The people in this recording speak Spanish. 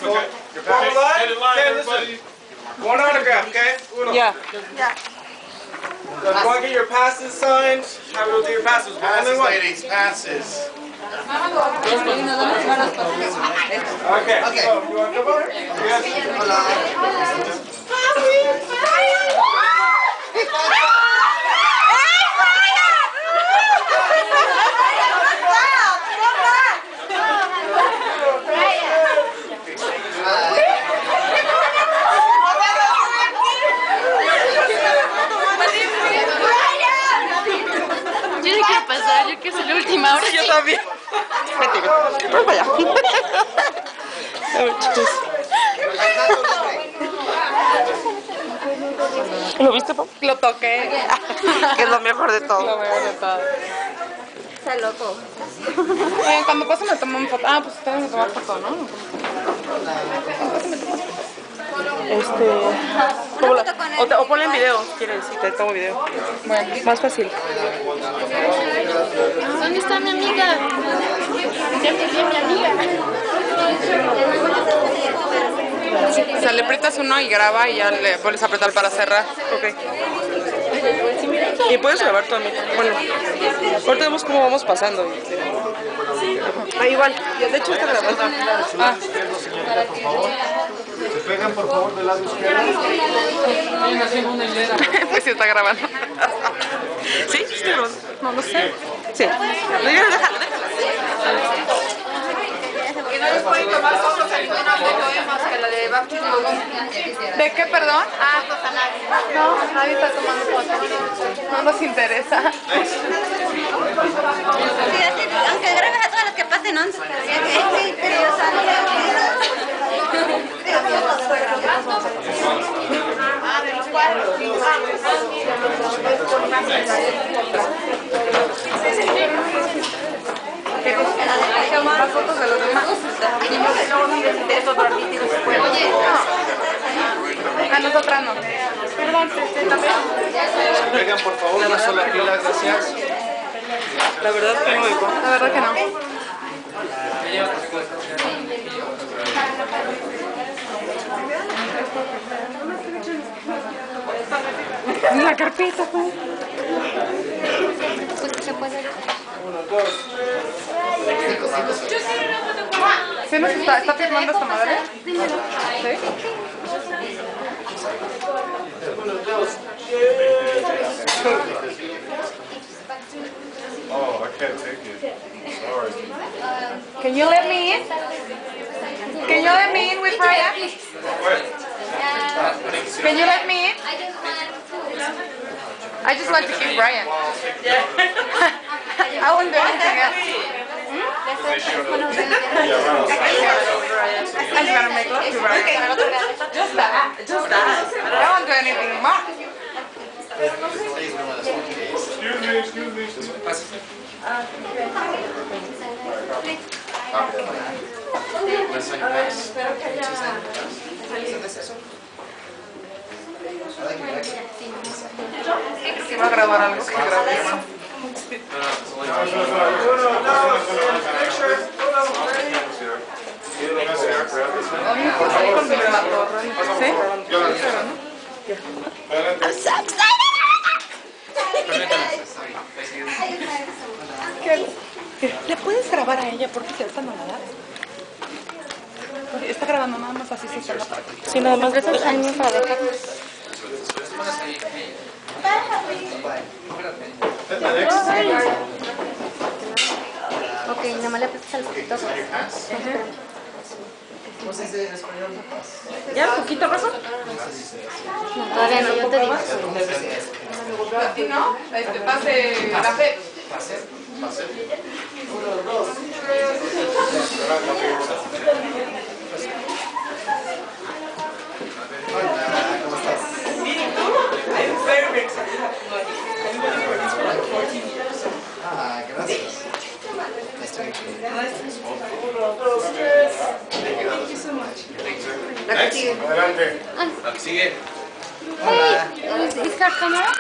Okay. Okay, listen. One autograph, okay? Uno. Yeah. Yeah. So if you want to get your passes signed, have it do your passes. Passes, ladies, passes. Okay. So, you want to come over? Yes. Yo no quiero pasar, yo quiero ser la última hora. Yo también. Vete, vete. Por allá. A ver, chicos. ¿Lo viste, papá? Lo toqué. Que es lo mejor de todo. Lo mejor de todo. Está loco. Cuando paso me tomo un foto. Ah, pues ustedes me toman foto, ¿no? O ponle en video, si quieres, si te tomo video. Bueno, Más fácil. ¿Dónde está mi amiga? Ya me vi a mi amiga. o sea, le aprietas uno y graba y ya le vuelves a apretar para cerrar. Ok. Y puedes grabar tú a mí. Bueno, ahorita vemos cómo vamos pasando. Ah, igual. De hecho está grabando. Ah. Se pegan por favor del lado izquierdo. Pues sí está grabando. ¿Sí? ¿Sí está grabando? No lo sé. Sí. No, ya déjalo, déjalo. Que no les pueden tomar fotos a ninguna foto más que la de BACKSTAGE. ¿De qué, perdón? Ah, pues a nadie. No, nadie está tomando fotos. No nos interesa. Aunque grabes a todas las que pasen, ¿no? Es muy tediosa. Ah, de los cuadros. Más fotos de los demás. Oye, A nosotras no. Perdón, también. Se pegan por favor una sola fila, gracias. La verdad que no me igual. La verdad que no. La carpeta, pues. Pues que se puede. ¿Sí nos está firmando esta madre? ¿Sí? Oh, I can't take it. Sorry. Can you let me in? Can you let me in with Brian? Can you let me in? I just want to keep Brian. I won't do anything else. I just want to make love to Brian. Just that. Just that. I won't do anything more. Excuse me. Si va a grabar algo, que grabe eso. Con mi matorra. ¿Sí? ¿Le puedes grabar a ella? ¿Por qué te están nada? Está grabando nada más así sin cerrar. Sí, nada más. Esos años para dejar. Ok, nada más le prestas al poquito. ¿Ya? ¿Un poquito, Rosa? No, todavía no, yo te digo. ¿A ti no? Pase la fe. Ah, gracias. Adelante. Hey, is her camera?